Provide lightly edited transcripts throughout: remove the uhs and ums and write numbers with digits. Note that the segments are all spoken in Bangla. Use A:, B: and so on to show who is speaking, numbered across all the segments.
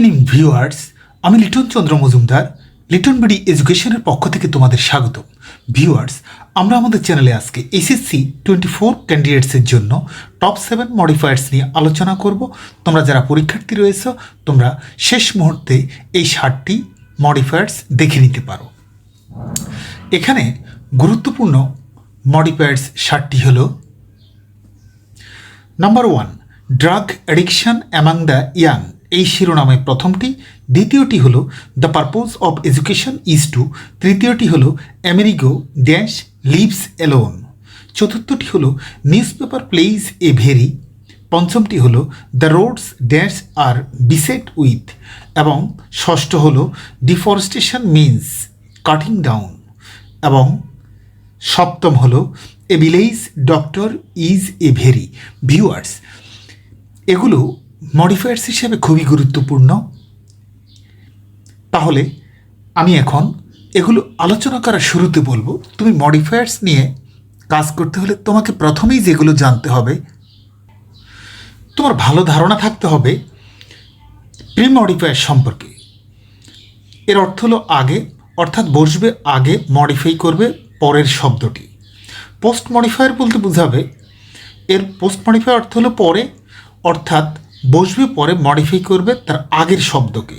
A: ইভিনিং ভিউয়ার্স, আমি লিটন চন্দ্র মজুমদার লিটন বিডি এডুকেশনের পক্ষ থেকে তোমাদের স্বাগত। ভিউয়ার্স, আমরা আমাদের চ্যানেলে আজকে HSC 24 ক্যান্ডিডেটসের জন্য টপ 7 মডিফায়ার্স নিয়ে আলোচনা করব। তোমরা যারা পরীক্ষার্থী রয়েছ, তোমরা শেষ মুহূর্তে এই 7টি মডিফায়ার্স দেখে নিতে পারো। এখানে গুরুত্বপূর্ণ মডিফায়ার্স 7টি হলো: number 1, drug addiction among the young, এই শিরোনামে প্রথমটি। দ্বিতীয়টি হলো the purpose of education is to. তৃতীয়টি হলো আমেরিগো ড্যাশ লিভস অ্যালোন। চতুর্থটি হলো news paper plays a very. পঞ্চমটি হলো the roads dash are beset with. এবং ষষ্ঠ হলো ডিফরেস্টেশন মিনস কাটিং ডাউন। এবং সপ্তম হলো এ village doctor is a very. Viewers, এগুলো মডিফায়ার্স হিসেবে খুবই গুরুত্বপূর্ণ। তাহলে আমি এখন এগুলো আলোচনা করার শুরুতে বলবো, তুমি মডিফায়ার্স নিয়ে কাজ করতে হলে তোমাকে প্রথমেই যেগুলো জানতে হবে, তোমার ভালো ধারণা থাকতে হবে প্রি মডিফায়ার সম্পর্কে। এর অর্থ হলো আগে, অর্থাৎ বসবে আগে, মডিফাই করবে পরের শব্দটি। পোস্ট মডিফায়ার বলতে বোঝাবে, এর পোস্ট মডিফায়ার অর্থ হলো পরে, অর্থাৎ বসবে পরে, মডিফাই করবে তার আগের শব্দকে।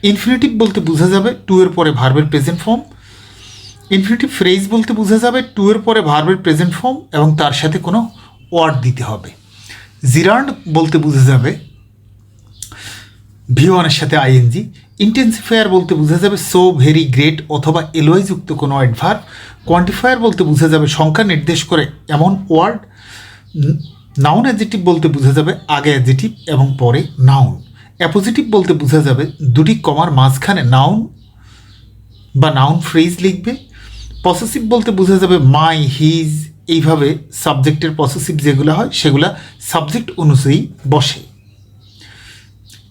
A: ইনফিনিটিভ বলতে বোঝা যাবে টু এর পরে ভার্বের প্রেজেন্ট ফর্ম। ইনফিনিটিভ ফ্রেজ বলতে বোঝা যাবে টু এর পরে ভার্বের প্রেজেন্ট ফর্ম এবং তার সাথে কোনো ওয়ার্ড দিতে হবে। জিরান্ড বলতে বোঝা যাবে V1 এর সাথে আইএনজি। ইন্টেন্সিফায়ার বলতে বোঝা যাবে সো, ভেরি, গ্রেট অথবা এলওয়াই যুক্ত কোনো অ্যাডভার্ব। কোয়ান্টিফায়ার বলতে বোঝা যাবে সংখ্যা নির্দেশ করে এমন ওয়ার্ড। নাউন অ্যাডজেক্টিভ বলতে বোঝা যাবে আগে অ্যাডজেক্টিভ এবং পরে নাউন। অ্যাপোজিটিভ বলতে বোঝা যাবে দুটি কমার মাঝখানে নাউন বা নাউন ফ্রেজ লিখবে। পসেসিভ বলতে বোঝা যাবে মাই, হিজ, এইভাবে সাবজেক্টের পসেসিভ যেগুলো হয় সেগুলা সাবজেক্ট অনুযায়ী বসে।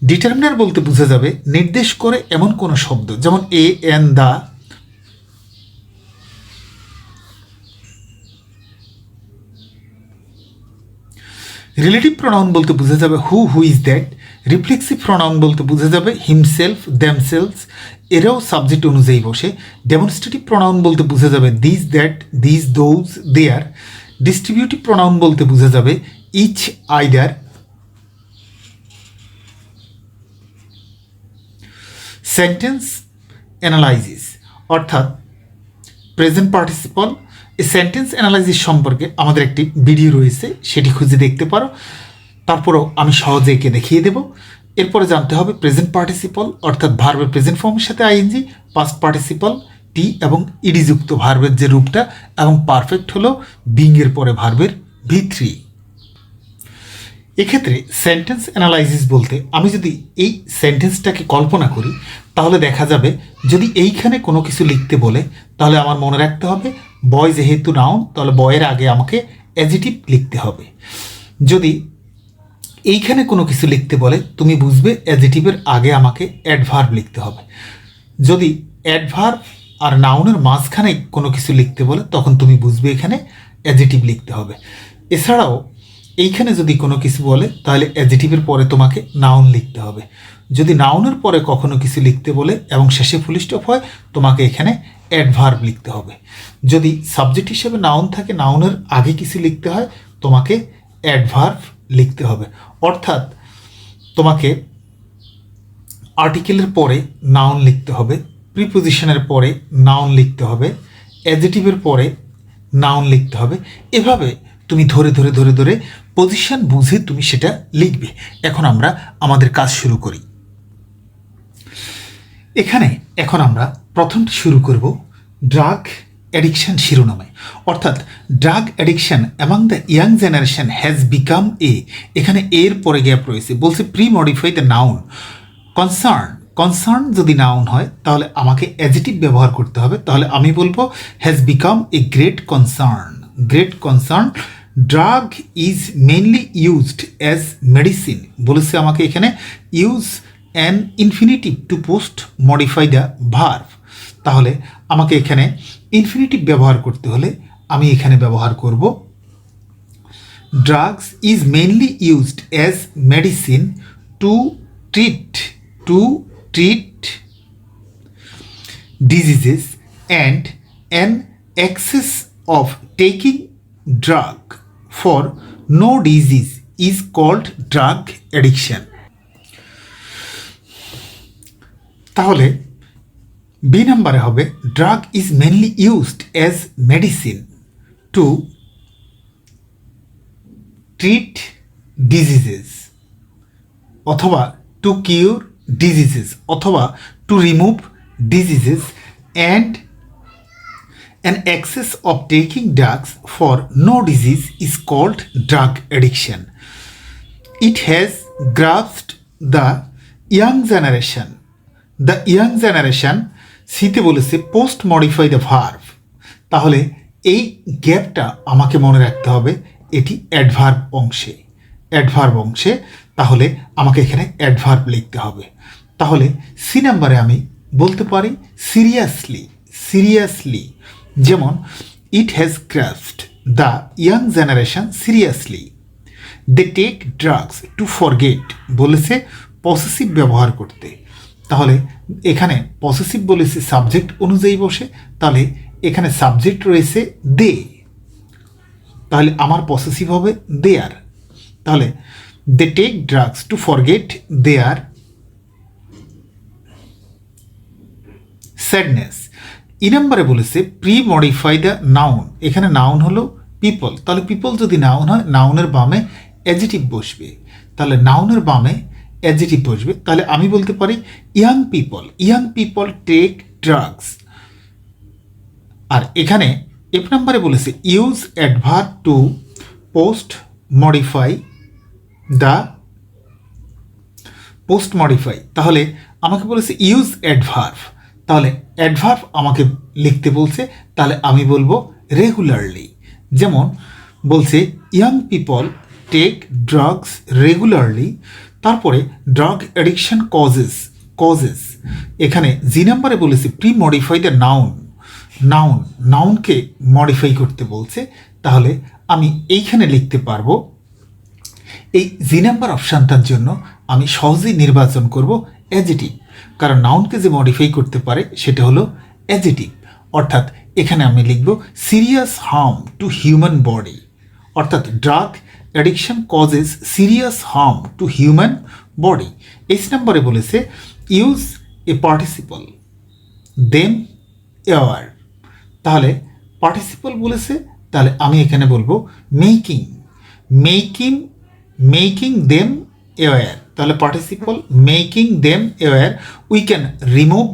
A: ডিটারমিনার বলতে বোঝা যাবে নির্দেশ করে এমন কোনো শব্দ, যেমন a, an, the. Relative pronoun বলতে বোঝা যাবে who, who is that. Reflexive pronoun বলতে বোঝা যাবে হিমসেলফ, দেমসেলস, এরাও সাবজেক্ট অনুযায়ী বসে। ডেমনস্ট্রেটিভ প্রোনাউন বলতে বোঝা যাবে this, that, this, those, there. Distributive pronoun বলতে বোঝা যাবে ইচ, আইদার। সেন্টেন্স অ্যানালাইসিস অর্থাৎ প্রেজেন্ট পার্টিসিপল। এই সেন্টেন্স অ্যানালাইসিস সম্পর্কে আমাদের একটি ভিডিও রয়েছে, সেটি খুঁজে দেখতে পারো। তারপরও আমি সহজে একে দেখিয়ে দেব। এরপরে জানতে হবে প্রেজেন্ট পার্টিসিপল অর্থাৎ ভার্বের প্রেজেন্ট ফর্মের সাথে আইএনজি, পাস্ট পার্টিসিপল টি এবং ইডিযুক্ত ভার্বের যে রূপটা, এবং পারফেক্ট হলো বিংয়ের পরে ভার্বের V3। এক্ষেত্রে সেন্টেন্স অ্যানালাইসিস বলতে আমি যদি এই সেন্টেন্সটাকে কল্পনা করি, তাহলে দেখা যাবে যদি এইখানে কোনো কিছু লিখতে বলে, তাহলে আমার মনে রাখতে হবে বয় যেহেতু নাউন, তাহলে বয়ের আগে আমাকে অ্যাডজেক্টিভ লিখতে হবে। যদি এইখানে কোনো কিছু লিখতে বলে, তুমি বুঝবে অ্যাডজেক্টিভের আগে আমাকে অ্যাডভার্ব লিখতে হবে। যদি অ্যাডভার্ব আর নাউনের মাঝখানে কোনো কিছু লিখতে বলে, তখন তুমি বুঝবে এখানে অ্যাডজেক্টিভ লিখতে হবে। এছাড়াও এইখানে যদি কোনো কিছু বলে, তাহলে অ্যাডজেক্টিভের পরে তোমাকে নাউন লিখতে হবে। যদি নাউনের পরে কখনো কিছু লিখতে বলে এবং শেষে ফুল স্টপ হয়, তোমাকে এখানে অ্যাডভার্ব লিখতে হবে। যদি সাবজেক্ট হিসেবে নাউন থাকে, নাউনের আগে কিছু লিখতে হয়, তোমাকে অ্যাডভার্ব লিখতে হবে। অর্থাৎ তোমাকে আর্টিকেলের পরে নাউন লিখতে হবে, প্রিপোজিশনের পরে নাউন লিখতে হবে, অ্যাডজেক্টিভের পরে নাউন লিখতে হবে। এভাবে তুমি ধরে ধরে ধরে ধরে পজিশন বুঝে তুমি সেটা লিখবে। এখন আমরা আমাদের কাজ শুরু করি। এখানে এখন আমরা প্রথমটি শুরু করব ড্রাগ অ্যাডিকশন শিরোনামে। অর্থাৎ drug addiction among the young generation has become a, এখানে এর পরে গ্যাপ রয়েছে, বলছে pre modify the noun. Concern, concern যদি নাউন হয় তাহলে আমাকে অ্যাডজেক্টিভ ব্যবহার করতে হবে। তাহলে আমি বলবো has become a great concern. Great concern. Drug is mainly used as medicine, বলেছে আমাকে এখানে use an infinitive to post modify the verb. তাহলে আমাকে এখানে ইনফিনিটিভ ব্যবহার করতে হলে আমি এখানে ব্যবহার করব drugs is mainly used as medicine to treat to treat diseases and an excess of taking drug for no disease is called drug addiction. তাহলে বি নাম্বারে হবে drug is mainly used as medicine to treat diseases অথবা to cure diseases অথবা to remove diseases and an excess of taking drugs for no disease is called drug addiction. It has grasped the young generation. The young generation সিতে বলেছে পোস্ট মডিফাই দ্য ভার্ব, তাহলে এই গ্যাপটা আমাকে মনে রাখতে হবে, এটি অ্যাডভার্ব অংশে, তাহলে আমাকে এখানে অ্যাডভার্ব লিখতে হবে। তাহলে সি নাম্বারে আমি বলতে পারি সিরিয়াসলি, যেমন it has grasped the young generation seriously. They take drugs to forget বলেছে পসেসিভ ব্যবহার করতে, তাহলে এখানে পসেসিভ বলেছে সাবজেক্ট অনুযায়ী বসে, তাহলে এখানে সাবজেক্ট রয়েছে দে, তাহলে আমার পসেসিভ হবে দেয়ার। তাহলে they take drugs to forget their sadness. E নাম্বারে বলেছে প্রি মডিফাই দ্য নাউন, এখানে নাউন হলো পিপল, তাহলে পিপল যদি নাউন হয় নাউনের বামে অ্যাডজেটিভ বসবে, তাহলে নাউনের বামে অ্যাডজেটিভ বসবে, তাহলে আমি বলতে পারি ইয়াং পিপল টেক ড্রাগস। আর এখানে এফ নাম্বারে বলেছে use adverb to post modify, তাহলে আমাকে বলেছে ইউজ অ্যাডভার্ব, তাহলে অ্যাডভার্ব আমাকে লিখতে বলছে, তাহলে আমি বলবো রেগুলারলি। যেমন বলছে young people take drugs regularly, তারপরে ড্রাগ অ্যাডিকশন কজেস, এখানে জি নাম্বারে বলেছে প্রি মডিফাই দ্য নাউনকে মডিফাই করতে বলছে, তাহলে আমি এইখানে লিখতে পারবো এই জি নাম্বার অপশানটার জন্য আমি সহজেই নির্বাচন করব অ্যাডজেটিভ, কারণ নাউনকে যে মডিফাই করতে পারে সেটা হলো অ্যাডজেটিভ। অর্থাৎ এখানে আমি লিখব serious harm to human body, অর্থাৎ drug addiction causes serious harm to human body. H নাম্বারে বলেছে use a participle them aware, তাহলে পার্টিসিপল বলেছে, তাহলে আমি এখানে বলবো মেকিং দেম aware, তাহলে participle making them aware, we can remove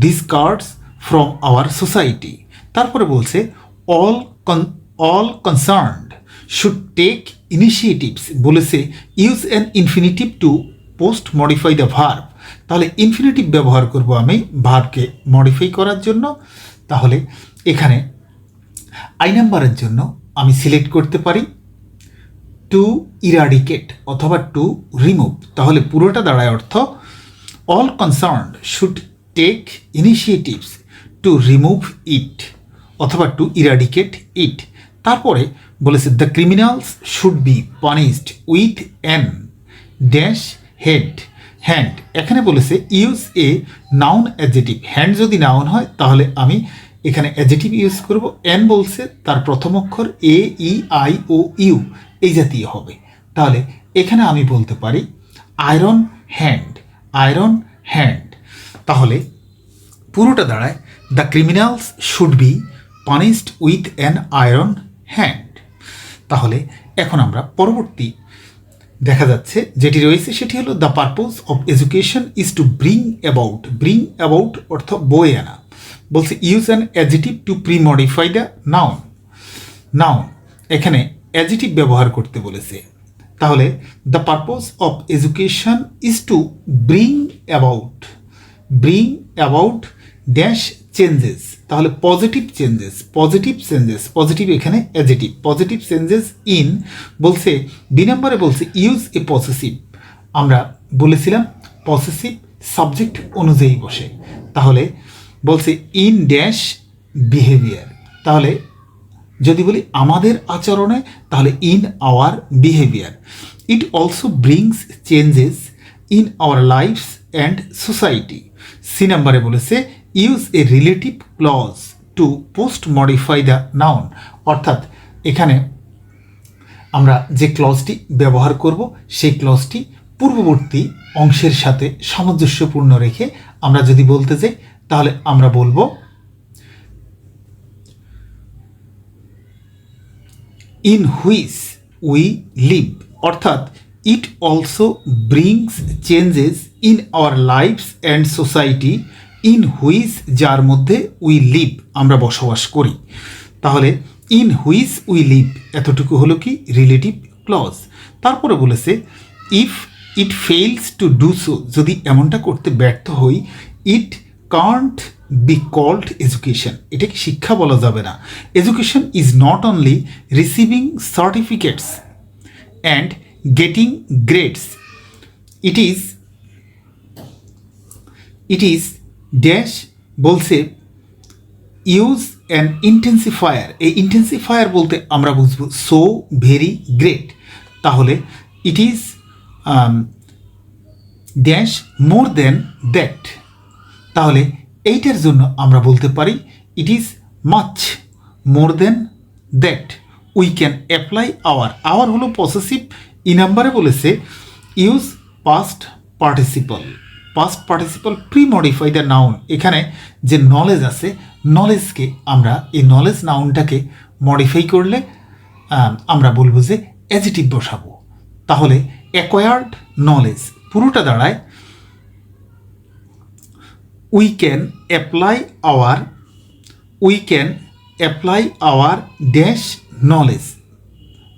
A: this cards from our society. তারপরে বলছে all concerned should take initiatives, বলেছে use an infinitive to post modify the verb, তাহলে ইনফিনিটিভ ব্যবহার করব আমি ভার্বকে মডিফাই করার জন্য। তাহলে এখানে আই নাম্বারের জন্য আমি সিলেক্ট করতে পারি টু ইরাডিকেট অথবা টু রিমুভ, তাহলে পুরোটা দাঁড়ায় অর্থ all concerned should take initiatives to remove it অথবা টু ইরাডিকেট ইট। তারপরে বলেছে the criminals should be punished with an dash hand, এখানে বলেছে use a noun adjective, hand যদি নাউন হয় তাহলে আমি এখানে অ্যাডজেটিভ ইউজ করব, অ্যান বলছে তার প্রথম অক্ষর এ ই আই ও ইউ এই জাতীয় হবে, তাহলে এখানে আমি বলতে পারি আয়রন হ্যান্ড, তাহলে পুরোটা দাঁড়ায় the criminals should be punished with an iron hand. তাহলে এখন আমরা পরবর্তী দেখা যাচ্ছে যেটি রয়েছে সেটি হলো the purpose of education is to bring about অর্থ বয়ে আনা, বলছে use an adjective to pre modify the noun, এখানে অ্যাডজেটিভ ব্যবহার করতে বলেছে, তাহলে the purpose of education is to bring about dash changes, তাহলে পজিটিভ চেঞ্জেস এখানে অ্যাডজেটিভ পজিটিভ চেঞ্জেস ইন, বলছে বি নাম্বারে বলছে ইউজ এ পসেসিভ, আমরা বলেছিলাম পসেসিভ সাবজেক্ট অনুযায়ী বসে, তাহলে বলছে ইন ড্যাশ বিহেভিয়ার, তাহলে যদি বলি আমাদের আচরণে তাহলে in our behaviour, it also brings changes in our lives and society. C নাম্বারে বলেছে use a relative clause to post modify the noun, অর্থাৎ এখানে আমরা যে ক্লজটি ব্যবহার করব সেই ক্লজটি পূর্ববর্তী অংশের সাথে সামঞ্জস্যপূর্ণ রেখে আমরা যদি বলতে যাই তাহলে আমরা বলবো ইন হুইচ উই লিভ, অর্থাৎ it also brings changes in our lives and society in which, যার মধ্যে উই লিভ আমরা বসবাস করি। তাহলে ইন হুইচ উই লিভ এতটুকু হলো কি রিলেটিভ ক্লজ। তারপরে বলেছে if it fails to do so, যদি এমনটা করতে ব্যর্থ হই, it can't be called education, এটাকে শিক্ষা বলা যাবে না। Education is not only receiving certificates and getting grades, it is dash বলছে ইউজ অ্যান ইন্টেন্সিফায়ার, এই ইন্টেন্সিফায়ার বলতে আমরা বুঝব সো, ভেরি, গ্রেট। তাহলে it is dash more than that, তাহলে এইটার জন্য আমরা বলতে পারি it is much more than that. We can apply hour, hour হলো পসেসিভ। ই নাম্বারে বলেছে use past participle, past participle pre modify the noun, এখানে যে নলেজ আছে নলেজকে আমরা এই নলেজ নাউনটাকে মডিফাই করলে আমরা বলবো যে অ্যাডজেটিভ বসাবো। তাহলে অ্যাকোয়ার্ড নলেজ পুরোটা দাঁড়ায় we can apply our dash knowledge,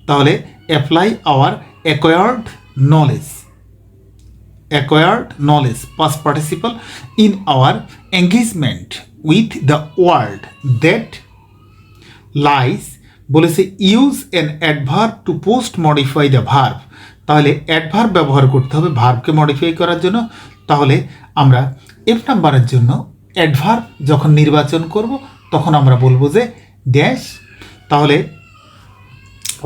A: তাহলে apply our acquired knowledge past participle in our engagement with the world that lies, বলেছে use an adverb to post modify the verb, তাহলে অ্যাডভার্ব ব্যবহার করতে হবে ভার্বকে মডিফাই করার জন্য। তাহলে আমরা এফ নাম্বারের জন্য অ্যাডভার্ব যখন নির্বাচন করব তখন আমরা বলবো যে ড্যাশ। তাহলে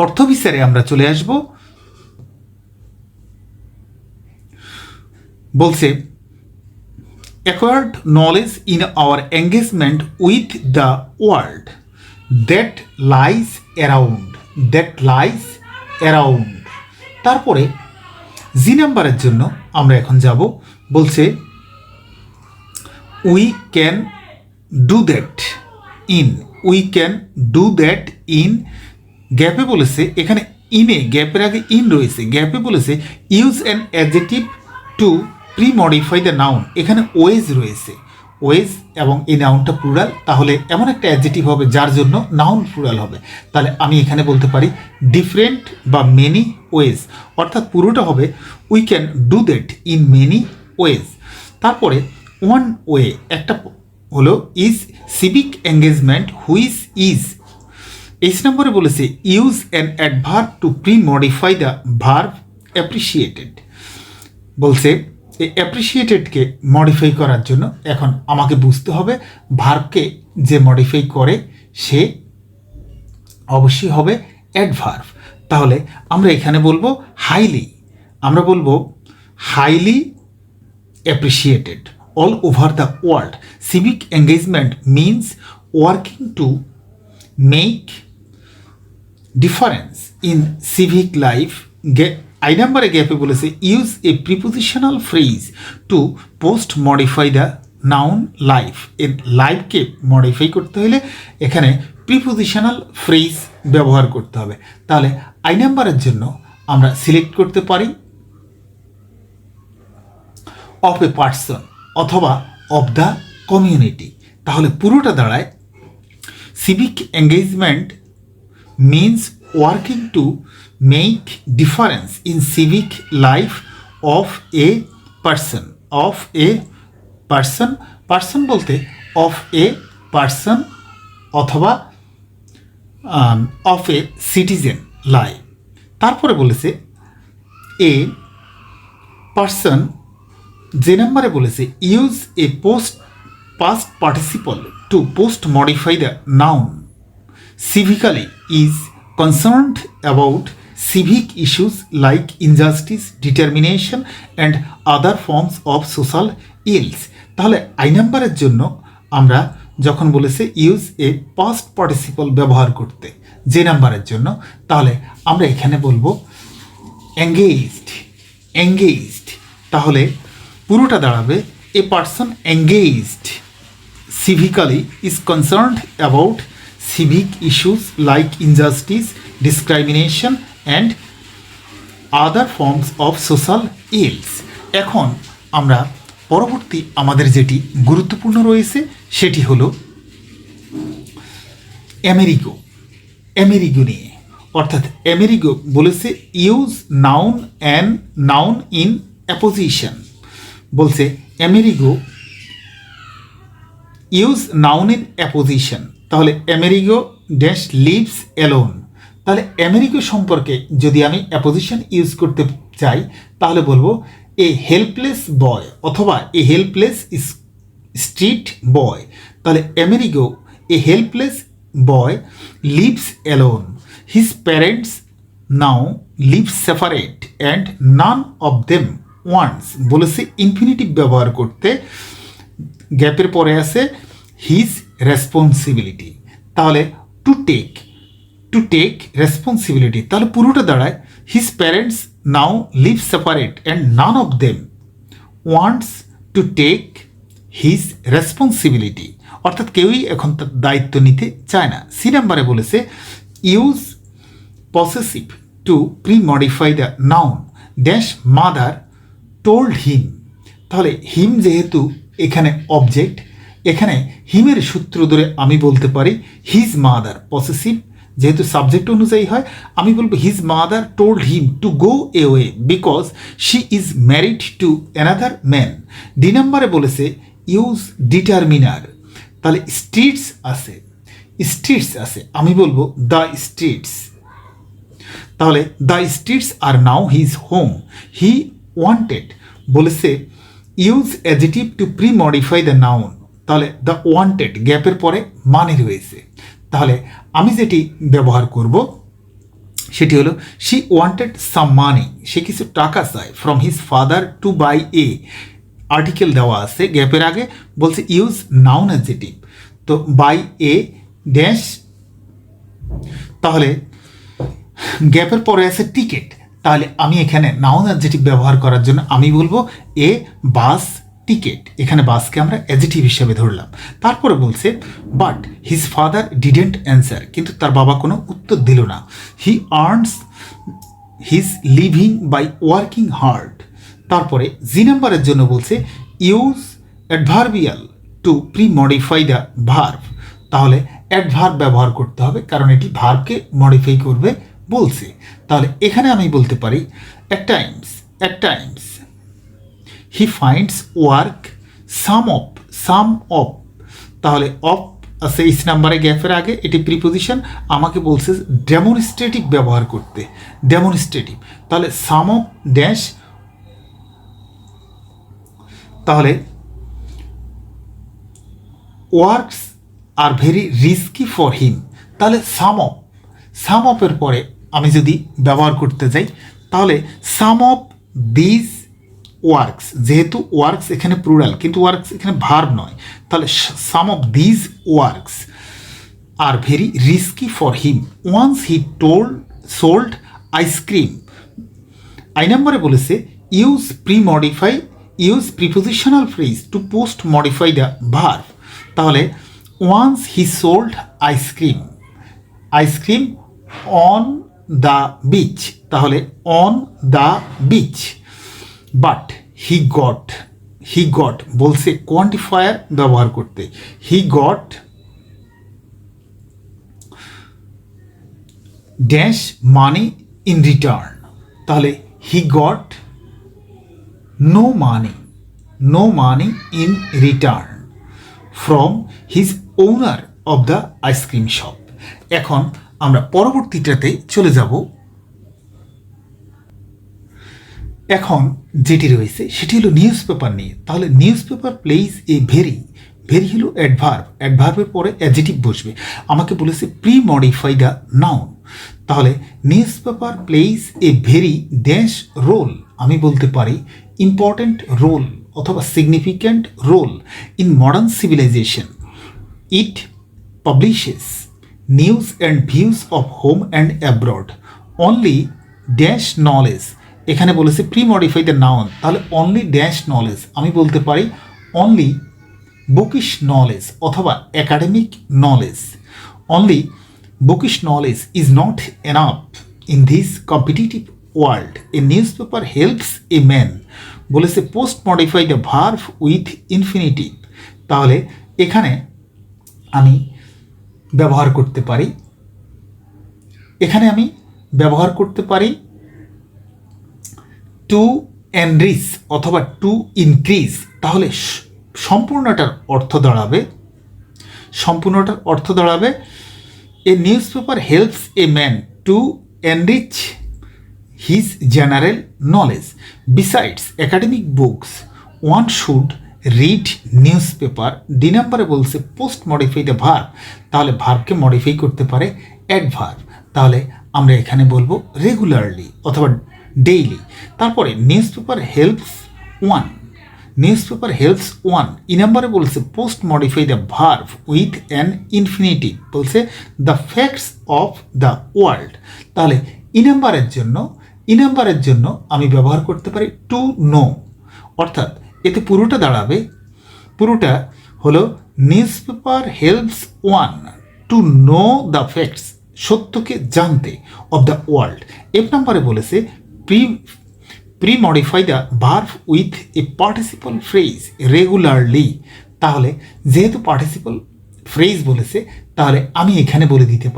A: অর্থবিচারে আমরা চলে আসব, বলছে acquired knowledge in our engagement with the world that lies around. তারপরে জি নাম্বারের জন্য আমরা এখন যাব, বলছে we can do that in, গ্যাপে বলেছে এখানে ইনে, গ্যাপের আগে ইন রয়েছে, গ্যাপে বলেছে use an adjective to pre modify the noun, এখানে ওয়েজ রয়েছে, ওয়েজ এবং এই নাউনটা প্লুরাল, তাহলে এমন একটা অ্যাডজেক্টিভ হবে যার জন্য নাউন প্লুরাল হবে। তাহলে আমি এখানে বলতে পারি ডিফারেন্ট বা মেনি ওয়েজ, অর্থাৎ পুরোটা হবে we can do that in many ways. তারপরে ওয়ান ওয়ে একটা হলো is civic engagement which is, H নম্বরে বলেছে use an adverb to pre modify the verb appreciated, বলছে এই অ্যাপ্রিসিয়েটেডকে মডিফাই করার জন্য এখন আমাকে বুঝতে হবে ভার্বকে যে মডিফাই করে সে অবশ্যই হবে অ্যাডভার্ব। তাহলে আমরা এখানে বলবো highly appreciated all over the world. Civic engagement means working to make difference in civic life. I number গ্যাপে বলেছে use a prepositional phrase to post modify the noun life. এর লাইফকে মডিফাই করতে হলে এখানে প্রিপোজিশনাল ফ্রেজ ব্যবহার করতে হবে। তাহলে আই নাম্বারের জন্য আমরা সিলেক্ট করতে পারি অফ এ পার্সন অথবা অফ দ্য কমিউনিটি। তাহলে পুরোটা দাঁড়ায় civic engagement means working to make difference in civic life of a person বলতে অফ এ পার্সন অথবা অফ এ সিটিজেন লাইফ। তারপরে বলেছে এ পার্সন, যে নাম্বারে বলেছে use a past participle to post modify the noun civically is concerned about civic issues like injustice, determination and other forms of social ills। তাহলে আই নাম্বারের জন্য আমরা যখন বলেছে ইউজ এ পাস্ট পার্টিসিপল ব্যবহার করতে যে নাম্বারের জন্য, তাহলে আমরা এখানে বলবো engaged। তাহলে পুরোটা দাঁড়াবে a person engaged civically is concerned about civic issues like injustice, discrimination and other forms of social ills। এখন আমরা পরবর্তী আমাদের যেটি গুরুত্বপূর্ণ রয়েছে সেটি হলো অ্যামেরিগো নিয়ে, অর্থাৎ অ্যামেরিগো বলেছে ইউজ নাউন ইন অ্যাপোজিশন। বলছে Amerigo use noun in apposition. তাহলে অ্যামেরিগো ড্যাশ লিভস অ্যালোন। তাহলে অ্যামেরিগো সম্পর্কে যদি আমি অ্যাপোজিশন ইউজ করতে চাই তাহলে বলবো এ হেল্পলেস বয় অথবা এ হেল্পলেস স্ট্রিট বয়। তাহলে Amerigo a helpless boy lives alone, his parents now live separate and none of them wants. বলেছে ইনফিনিটিভ ব্যবহার করতে, গ্যাপের পরে আছে হিজ রেসপন্সিবিলিটি। তাহলে টু টেক রেসপন্সিবিলিটি, তাহলে পুরোটা দাঁড়ায় his parents now live separate and none of them wants to take his responsibility, অর্থাৎ কেউই এখন তার দায়িত্ব নিতে চায় না। সি নাম্বারে বলেছে use possessive two pre modify the noun dash mother told হিম। তাহলে হিম যেহেতু এখানে অবজেক্ট, এখানে হিমের সূত্র ধরে আমি বলতে পারি হিজ মাদার। পসেসিভ যেহেতু সাবজেক্ট অনুযায়ী হয়, আমি বলবো his mother told him to go away because she is married to another man. D নাম্বারে বলেছে ইউজ ডিটারমিনার। তাহলে স্ট্রিটস আছে, আমি বলবো দ্য স্ট্রিটস। তাহলে the streets are now his home. He wanted বলেছে use adjective to pre modify the noun. তাহলে দ্য ওয়ান্টেড গ্যাপের পরে মানে রয়েছে। তাহলে আমি যেটি ব্যবহার করব সেটি হলো শি ওয়ান্টেড সাম মানি, সে কিছু টাকা চায় from his father to buy a. Article দেওয়া আছে গ্যাপের আগে, বলছে ইউজ নাউন অ্যাডজেটিভ। তো বাই এ ড্যাশ, তাহলে গ্যাপের পরে আছে টিকেট। তাহলে আমি এখানে নাউন অ্যাডজেটিভ ব্যবহার করার জন্য আমি বলবো এ বাস টিকেট। এখানে বাসকে আমরা অ্যাডজেটিভ হিসেবে ধরলাম। তারপরে বলছে but his father didn't answer, কিন্তু তার বাবা কোনো উত্তর দিল না। He earns his living by working hard. তারপরে জি নাম্বারের জন্য বলছে use adverbial to pre modify the verb. তাহলে অ্যাডভার্ব ব্যবহার করতে হবে কারণ এটি ভার্বকে মডিফাই করবে বলছে। তাহলে এখানে আমি বলতে পারি at Times he finds work some of. তাহলে অফ আছে ইস নাম্বারে গ্যাপের আগে, এটি প্রিপোজিশন। আমাকে বলছে ডেমনস্ট্রেটিভ ব্যবহার করতে, ডেমনস্ট্রেটিভ। তাহলে সাম অফ ড্যাশ, তাহলে works are very risky for হিম। তাহলে সাম অফের পরে আমি যদি ব্যবহার করতে যাই তাহলে সাম অফ দিস ওয়ার্কস, যেহেতু ওয়ার্কস এখানে প্লুরাল কিন্তু ওয়ার্কস এখানে ভার্ব নয়, তাহলে some of this works are very risky for him once he sold ice cream. I নাম্বারে বলেছে use prepositional phrase to post modify the verb. তাহলে once he sold ice cream on the beach. তাহলে on the beach. But he got বলছে কোয়ান্টিফায়ার ব্যবহার করতে, he got dash money in return. তাহলে he goat no money in return from his owner of the ice cream shop. এখন আমরা পরবর্তীটাতে চলে যাব। এখন যেটি রয়েছে সেটি হলো নিউজ পেপার নিয়ে। তাহলে news paper plays a very very হলো অ্যাডভার্ব, অ্যাডভার্বের পরে অ্যাডজেটিভ বসবে। আমাকে বলেছে প্রি মডিফাই দ্য নাউন, তাহলে news paper plays a very dash role, আমি বলতে পারি ইম্পর্ট্যান্ট রোল অথবা significant role in modern civilisation. It publishes news and views of home and abroad only dash knowledge, এখানে বলেছে প্রি মডিফাই দ্য নাউন, তাহলে অনলি ড্যাশ নলেজ, আমি বলতে পারি অনলি বুকিশ নলেজ অথবা academic knowledge. Only bookish knowledge is not enough in this competitive world, a news paper helps a man, বলেছে post modify the verb with infinitive, তাহলে এখানে আমি ব্যবহার করতে পারি, টু এনরিচ অথবা টু ইনক্রিজ, তাহলে সম্পূর্ণটার অর্থ দাঁড়াবে a news paper helps a man to enrich his general knowledge besides academic books one should read news paper. D নাম্বারে বলছে পোস্ট মডিফাই দ্য ভার্ব, তাহলে ভার্বকে মডিফাই করতে পারে অ্যাডভার্ব, তাহলে আমরা এখানে বলবো রেগুলারলি অথবা ডেইলি। তারপরে news paper helps one, E নাম্বারে বলছে post modify the verb with an infinitive, বলছে the facts of the world, তাহলে ই নাম্বারের জন্য আমি ব্যবহার করতে পারি টু নো, অর্থাৎ এতে পুরোটা হলো news paper helps one to know the facts, সত্যকে জানতে, অফ দ্য ওয়ার্ল্ড। এফ নাম্বারে বলেছে pre modify the verb with a participle phrase regularly, তাহলে যেহেতু পার্টিসিপল ফ্রেজ বলেছে, তাহলে আমি এখানে বলে দিতে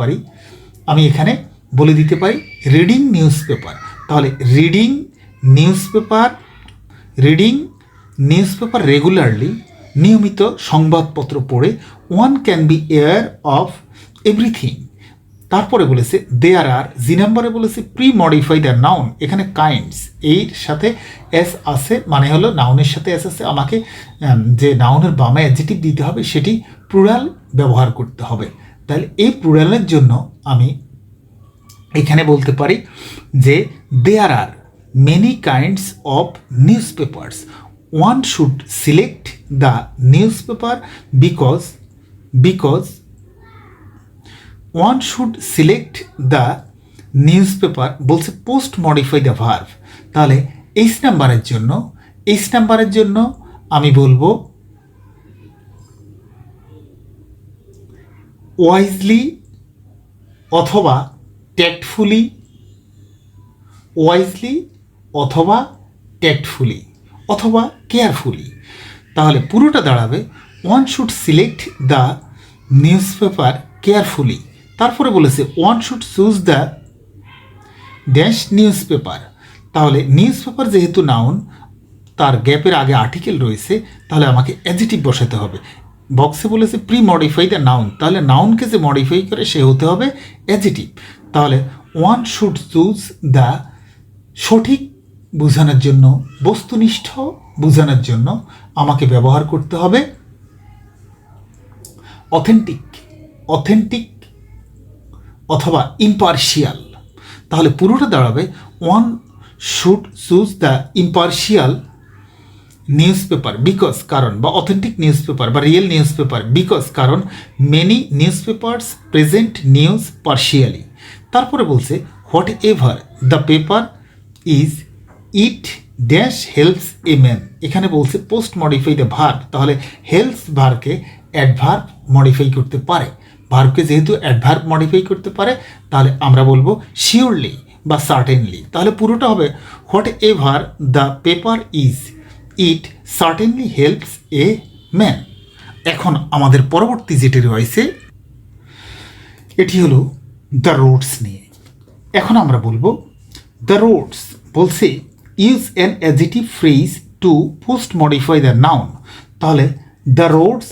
A: পারি রিডিং নিউজ পেপার, তাহলে রিডিং নিউজ পেপার রেগুলারলি, নিয়মিত সংবাদপত্র পড়ে, one can be air of everything. তারপরে বলেছে দেয়ার আর, জি নাম্বারে বলেছে প্রি মডিফাই দ্য নাউন, এখানে কাইন্ডস এর সাথে এস আছে, মানে হলো নাউনের সাথে এস আছে, আমাকে যে নাউনের বামে অ্যাডজেটিভ দিতে হবে সেটি প্লুরাল ব্যবহার করতে হবে, তাহলে এই প্লুরালের জন্য আমি এখানে বলতে পারি যে there are many kinds of news papers, one should select the news paper because one should select the news paper, বলছে পোস্ট মডিফাই দ্য ভার্ভ, তাহলে এইচ নাম্বারের জন্য আমি বলবো ওয়াইজলি অথবা ট্যাক্টফুলি, অথবা কেয়ারফুলি, তাহলে পুরোটা দাঁড়াবে one should select the news paper carefully. তারপরে বলেছে one should choose the dash news paper, তাহলে নিউজ পেপার যেহেতু নাউন, তার গ্যাপের আগে আর্টিকেল রয়েছে, তাহলে আমাকে অ্যাডজেটিভ বসাতে হবে। বক্সে বলেছে প্রি মডিফাই দ্য নাউন, তাহলে নাউনকে যে মডিফাই করে সে হতে হবে অ্যাডজেটিভ, তাহলে ওয়ান শুড চুজ দ্য, সঠিক বোঝানোর জন্য, বস্তুনিষ্ঠ বোঝানোর জন্য আমাকে ব্যবহার করতে হবে অথেন্টিক অথবা ইম্পার্শিয়াল, তাহলে পুরোটা দাঁড়াবে one should choose the impartial news paper because, কারণ, বা অথেন্টিক নিউজ পেপার বা রিয়েল নিউজ পেপার বিকজ, কারণ many news papers present news partially. তারপরে বলছে what ever the paper is it dash helps a man, এখানে বলছে পোস্ট মডিফাই দ্য ভার্ব, তাহলে হেল্পস ভার্বকে অ্যাডভার্ব মডিফাই করতে পারে, ভার্বকে যেহেতু অ্যাডভার্ব মডিফাই করতে পারে, তাহলে আমরা বলবো শিওরলি বা সার্টেনলি, তাহলে পুরোটা হবে what ever the paper is it certainly helps a man. এখন আমাদের পরবর্তী যেটি রয়েছে এটি হলো দ্য রোডস নিয়ে। এখন আমরা বলবো দ্য রোডস, বলছে use an adjective phrase to post modify the noun, তাহলে দ্য রোডস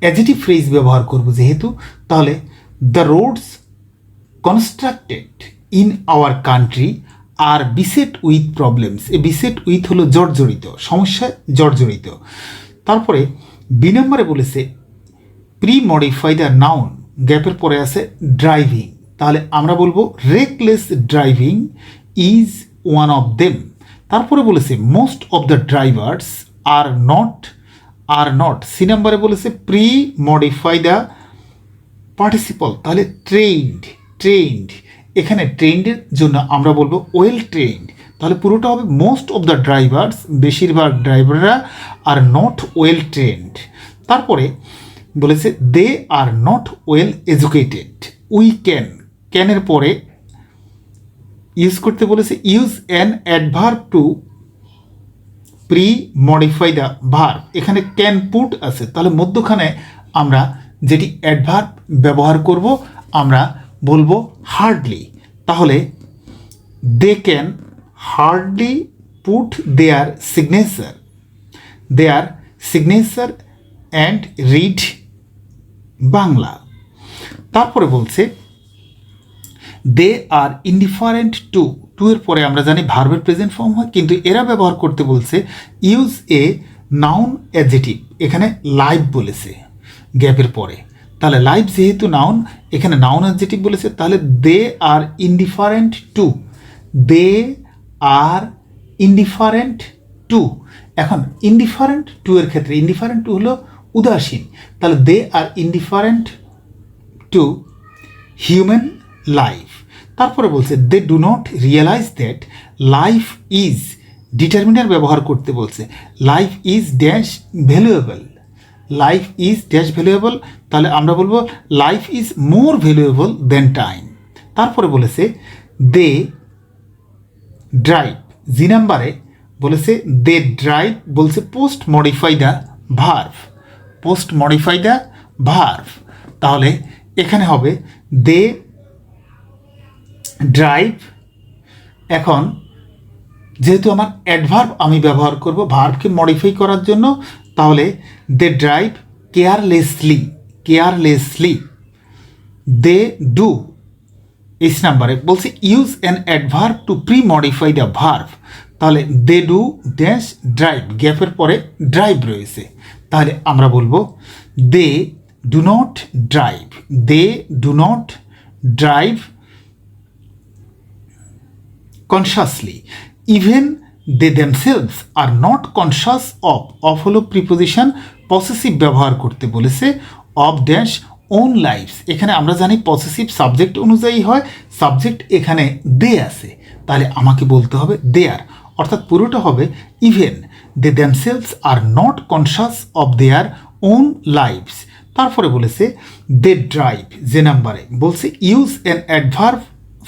A: অ্যাডজেটিভ ফ্রেজ ব্যবহার করব যেহেতু, তাহলে the roads constructed in our country are beset with problems, a beset with হলো জর্জরিত, সমস্যায় জর্জরিত। তারপরে বি নম্বরে বলেছে প্রি মডিফাই দ্য নাউন, গ্যাপের পরে আছে ড্রাইভিং, তাহলে আমরা বলবো reckless driving is one of them. তারপরে বলেছে most of the drivers are not. C নাম্বারে বলেছে প্রি মডিফাই দ্য পার্টিসিপল, তাহলে ট্রেন্ড, এখানে ট্রেন্ডের জন্য আমরা বলবো ওয়েল ট্রেন্ড, তাহলে পুরোটা হবে মোস্ট অফ দ্য ড্রাইভার্স, বেশিরভাগ ড্রাইভাররা আর নট ওয়েল ট্রেন্ড। তারপরে বলেছে they are not well educated, we ক্যানের পরে ইউজ করতে বলেছে use an adverb to pre modify the verb, এখানে ক্যান পুট আছে, তাহলে মধ্যখানে আমরা যেটি অ্যাডভার্ব ব্যবহার করব আমরা বলবো হার্ডলি, তাহলে they can hardly put their signature and read Bangla. তারপরে বলছে দে আর ইনডিফারেন্ট টু এর পরে আমরা জানি ভার্বের প্রেজেন্ট ফর্ম হয়, কিন্তু এরা ব্যবহার করতে বলছে ইউজ এ নাউন অ্যাডজেটিভ, এখানে লাইভ বলেছে গ্যাপের পরে, তাহলে লাইভ যেহেতু নাউন, এখানে নাউন অ্যাডজেটিভ বলেছে, তাহলে দে আর ইনডিফারেন্ট টু। এখন ইনডিফারেন্ট টু এর ক্ষেত্রে ইনডিফারেন্ট টু হলো উদাসীন, তাহলে they are indifferent to human life. তারপরে বলছে they do not realise that life is, determiner ব্যবহার করতে বলছে লাইফ ইজ ড্যাশ ভ্যালুয়েবল, তাহলে আমরা বলবো life is more valuable then time. তারপরে বলেছে দে ড্রাইভ, জি নাম্বারে বলেছে দে ড্রাইভ বলছে পোস্ট মডিফাই দ্য ভার্ভ, তাহলে এখানে হবে দে ড্রাইভ। এখন যেহেতু আমার অ্যাডভার্ব আমি ব্যবহার করব ভার্বকে মডিফাই করার জন্য, তাহলে they drive carelessly, they do, H নাম্বারে বলছে use an adverb to pre modify the verb, তাহলে দে ডু ড্যাশ ড্রাইভ, গ্যাপের পরে ড্রাইভ রয়েছে, তাহলে আমরা বলবো they do not drive consciously, even they themselves are not conscious of হলো প্রিপোজিশন, পসেসিভ ব্যবহার করতে বলেছে অফ ড্যাশ ওন লাইফস, এখানে আমরা জানি পসেসিভ সাবজেক্ট অনুযায়ী হয়, সাবজেক্ট এখানে দে আছে, তাহলে আমাকে বলতে হবে দেয়ার, অর্থাৎ পুরোটা হবে even they themselves are not conscious of their own lives. তারপরে বলেছে দে ড্রাইভ, যে নাম্বারে বলছে ইউজ অ্যান অ্যাডভার্ব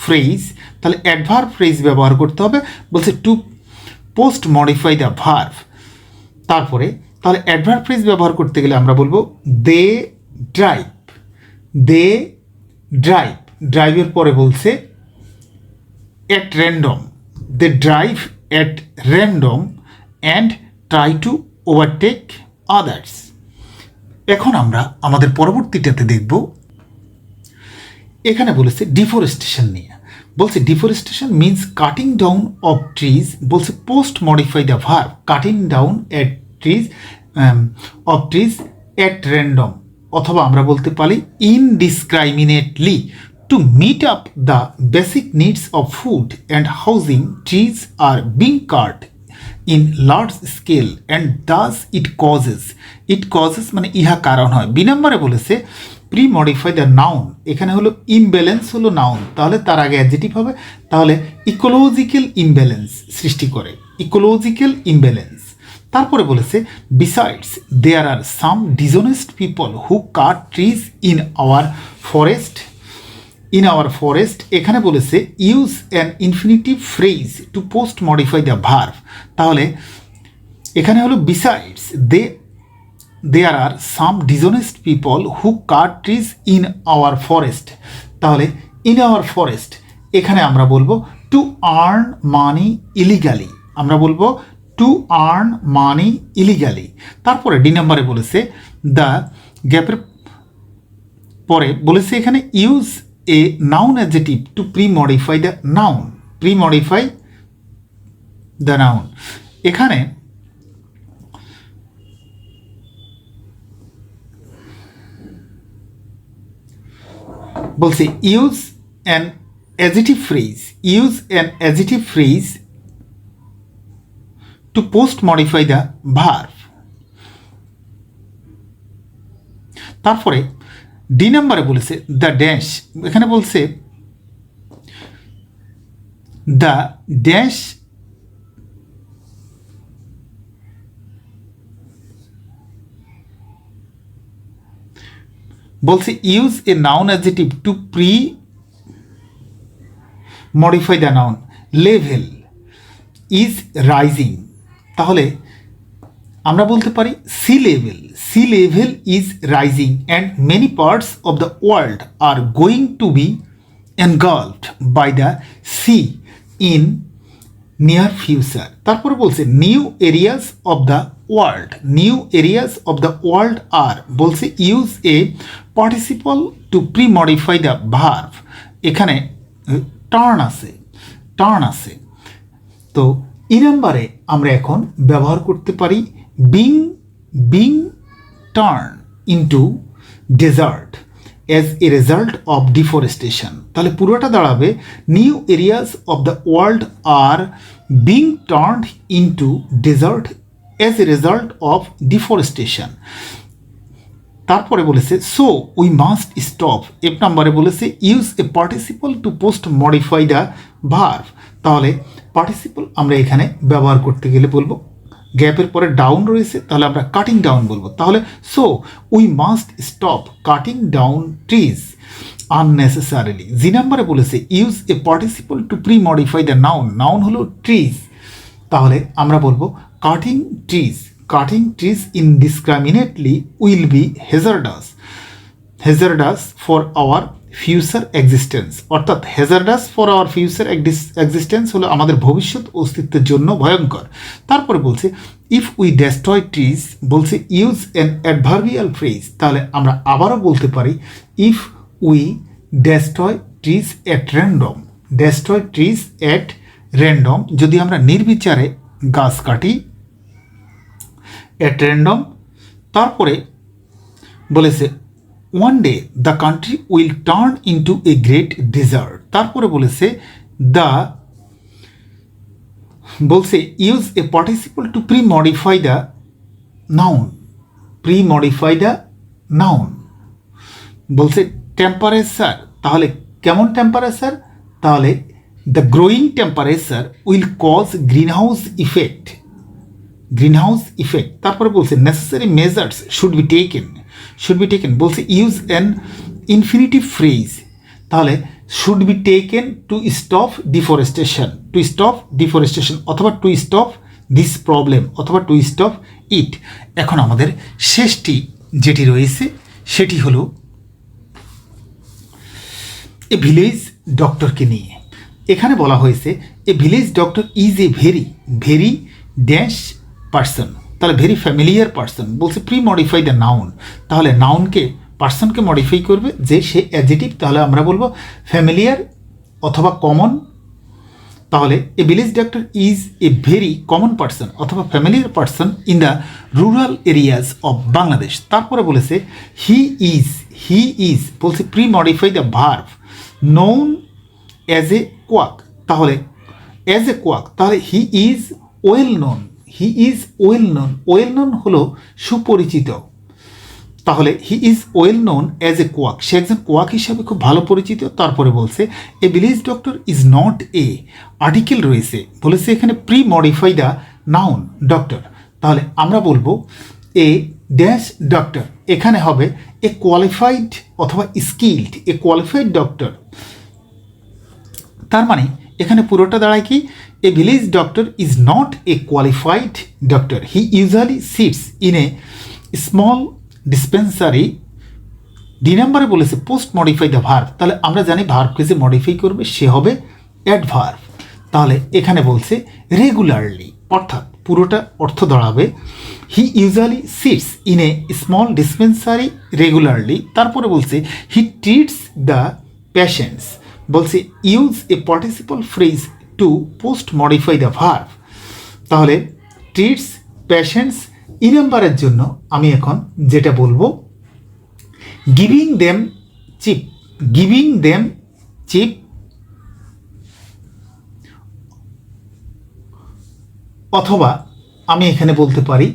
A: ফ্রেজ, তাহলে অ্যাডভার্ব ফ্রেজ ব্যবহার করতে হবে, বলছে to post modify the verb. তারপরে তাহলে অ্যাডভার্ব ফ্রেজ ব্যবহার করতে গেলে আমরা বলবো দে ড্রাইভের পরে বলছে at random, they drive at random and try to overtake others. এখন আমরা আমাদের পরবর্তীটাতে দেখব, এখানে বলেছে ডিফরেস্টেশন নিয়ে, বলছে deforestation means cutting down of trees, বলছে post modify the verb cutting down of trees at random, অথবা আমরা বলতে পারি indiscriminately to meet up the basic needs of food and housing, trees are being cut in large scale and thus it causes মানে ইহা কারণ হয়। বি নাম্বারে বলেছে প্রি মডিফাই দ্য নাউন, এখানে হলো ইমব্যালেন্স হলো নাউন, তাহলে তার আগে অ্যাডজেটিভ হবে, তাহলে ইকোলজিক্যাল ইমব্যালেন্স সৃষ্টি করে, ইকোলজিক্যাল ইমব্যালেন্স। তারপরে বলেছে besides there are some dishonest people who cut trees in our forest, এখানে বলেছে use an infinitive phrase to post modify the verb, তাহলে এখানে হলো besides there are some dishonest people who cut trees in our forest, তাহলে ইন আওয়ার ফরেস্ট এখানে আমরা বলবো টু আর্ন মানি ইলিগালি, আমরা বলবো টু আর্ন মানি ইলিগালি। তারপরে ডি নাম্বারে বলেছে দ্য গ্যাপের পরে বলেছে এখানে use a noun adjective to pre modify the noun, এখানে বলছে use an adjective phrase to post modify the verb. তারপরে ডি নাম্বারে বলেছে দ্য ড্যাশ, এখানে বলছে দ্য ড্যাশ বলছে use a noun adjective to pre modify the noun level is rising. তাহলে আমরা বলতে পারি sea level is rising and many parts of the world are going to be engulfed by the sea in near future. তারপরে বলছে new areas of the world are বলছে use a participle to pre modify the verb. এখানে টার্ন আছে। তো ই নাম্বারে আমরা এখন ব্যবহার করতে পারি being turn into desert as a result of deforestation. তাহলে পুরোটা দাঁড়াবে new areas of the world are being turned into desert as a result of deforestation. তারপরে বলেছে so we must stop. F নাম্বারে বলেছে use a participle to post modify the verb. তাহলে পার্টিসিপল আমরা এখানে ব্যবহার করতে গেলে বলবো গ্যাপের পরে ডাউন রয়েছে, তাহলে আমরা কাটিং ডাউন বলবো। তাহলে so we must stop cutting down trees unnecessarily. G নাম্বারে বলেছে use a participle to pre modify the noun হলো ট্রিজ। তাহলে আমরা বলবো cutting trees indiscriminately will be hazardous for our future existence। অর্থাৎ hazardous for our future existence হলো আমাদের ভবিষ্যৎ অস্তিত্বের জন্য ভয়ঙ্কর। তারপরে বলছে if we destroy trees বলছে use an adverbial phrase। তাহলে আমরা আবারও বলতে পারি if we destroy trees at random যদি আমরা নির্বিচারে গাছ কাটি at random। তারপরে বলেছে one day the country will turn into a great desert। তারপরে বলেছে বলছে use a participle to pre-modify the noun। বলছে টেম্পারেচার, তাহলে কেমন টেম্পারেচার? তাহলে the growing temperature will cause greenhouse effect। তারপরে বলছে necessary measures should be taken বলছে ইউজ অ্যান ইনফিনিটিভ ফ্রেজ। তাহলে should be taken to stop deforestation অথবা টু স্টপ দিস প্রবলেম অথবা টু স্টপ ইট। এখন আমাদের শেষটি যেটি রয়েছে সেটি হলো এ ভিলেজ ডক্টরকে নিয়ে। এখানে বলা হয়েছে এ village doctor is a very dash person. তাহলে ভেরি ফ্যামিলিয়ার পার্সন বলছে প্রি মডিফাই দ্য নাউন। তাহলে নাউনকে পার্সনকে মডিফাই করবে যে সে অ্যাডজেটিভ, তাহলে আমরা বলবো ফ্যামিলিয়ার অথবা কমন। তাহলে a village doctor is a very common person অথবা familiar person in the rural areas of Bangladesh. তারপরে বলেছে হি ইজ বলছে pre modify the verb known as a quack. তাহলে অ্যাজ এ কোয়াক, তাহলে হি ইজ ওয়েল নোন হলো সুপরিচিত। তাহলে he is well known as a quack, সে একজন কোয়াক হিসাবে খুব ভালো পরিচিত। তারপরে বলছে a village doctor is not a article রয়েছে, বলেছে এখানে pre modify the noun doctor. তাহলে আমরা বলবো এ ড্যাশ ডক্টর, এখানে হবে এ কোয়ালিফাইড অথবা স্কিল্ড, এ কোয়ালিফাইড ডক্টর। তার মানে এখানে পুরোটা দাঁড়ায় কি a village doctor is not a qualified doctor, he usually sits in a small dispensary. D নাম্বারে বলেছে পোস্ট মডিফাই দ্য ভার্ব। তাহলে আমরা জানি ভার্বকে যে মডিফাই করবে সে হবে অ্যাডভার্ব। তাহলে এখানে বলছে রেগুলারলি, অর্থাৎ পুরোটা অর্থ দাঁড়াবে he usually sits in a small dispensary regularly. তারপরে বলছে হি ট্রিটস দ্য পেশেন্টস, বলছে use a participle phrase to post modify the verb. তাহলে ট্রিটস পেশেন্টস ই নাম্বারের জন্য আমি এখন যেটা বলবো giving them cheap giving them cheap অথবা আমি এখানে বলতে পারি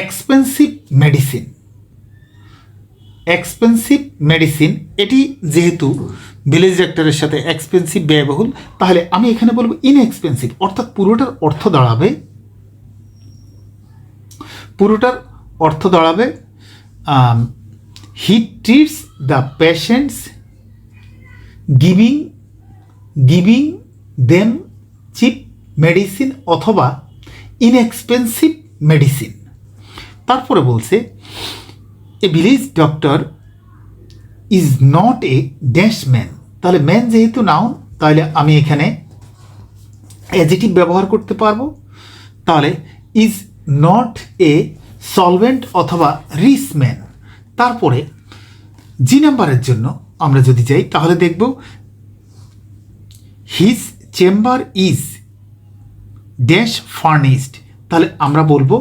A: এক্সপেন্সিভ মেডিসিন। এক্সপেন্সিভ মেডিসিন এটি যেহেতু ভিলেজ ডাক্তারের সাথে এক্সপেন্সিভ ব্যয়বহুল, তাহলে আমি এখানে বলবো ইনএক্সপেন্সিভ, অর্থাৎ পুরোটার অর্থ দাঁড়াবে he treats the patients giving them cheap medicine অথবা ইনএক্সপেন্সিভ মেডিসিন। তারপরে বলছে a village doctor is not a dash man. তাহলে ম্যান যেহেতু নাউন, তাহলে আমি এখানে অ্যাডজেক্টিভ ব্যবহার করতে পারবো। তাহলে ইজ নট এ সলভেন্ট অথবা রিচ ম্যান। তারপরে জি নাম্বারের জন্য আমরা যদি যাই তাহলে দেখব his chamber is dash furnished. তাহলে আমরা বলবো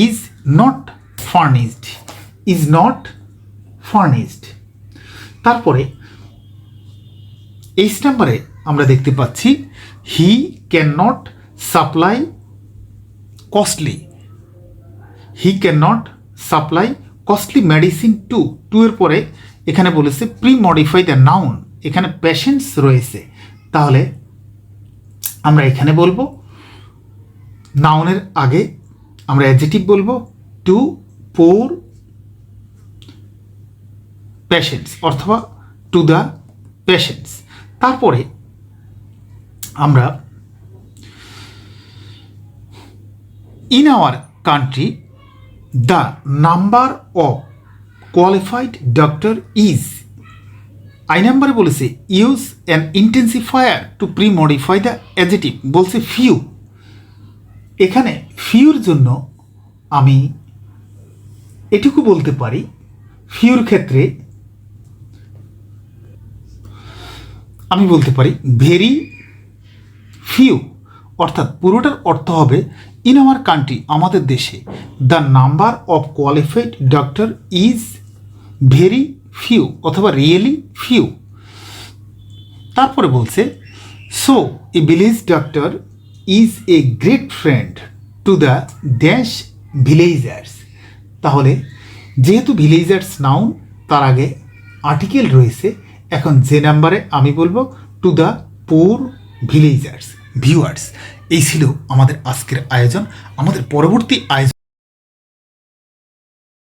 A: is not furnished, is not furnished. তারপরে এইচ নাম্বারে আমরা দেখতে পাচ্ছি he can not supply costly, he can not supply costly medicine to এর পরে এখানে বলেছে প্রি মডিফাই দ্য নাউন, এখানে পেশেন্টস রয়েছে, তাহলে আমরা এখানে বলবো নাউনের আগে আমরা অ্যাডজেক্টিভ বলবো টু পোর পেশেন্টস অথবা টু দ্য পেশেন্টস। তারপরে আমরা in our country the number of qualified doctor is, I নাম্বারে বলেছে use an intensifier two pre modify the adjective, বলছে ফিউ। এখানে ফিউর জন্য আমি এটুকু বলতে পারি, ফিউর ক্ষেত্রে আমি বলতে পারি ভেরি ফিউ, অর্থাৎ পুরোটার অর্থ হবে ইন আওয়ার কান্ট্রি আমাদের দেশে the number of qualified doctor is very few অথবা রিয়েলি ফিউ। তারপরে বলছে so A village doctor is a great friend to the dash villagers. তাহলে যেহেতু ভিলেজার্স নাউন, তার আগে আর্টিকেল রয়েছে, এখন যে নাম্বারে আমি বলবো to the poor villagers. Viewers, এই ছিল আমাদের আজকের আয়োজন। আমাদের পরবর্তী আয়োজন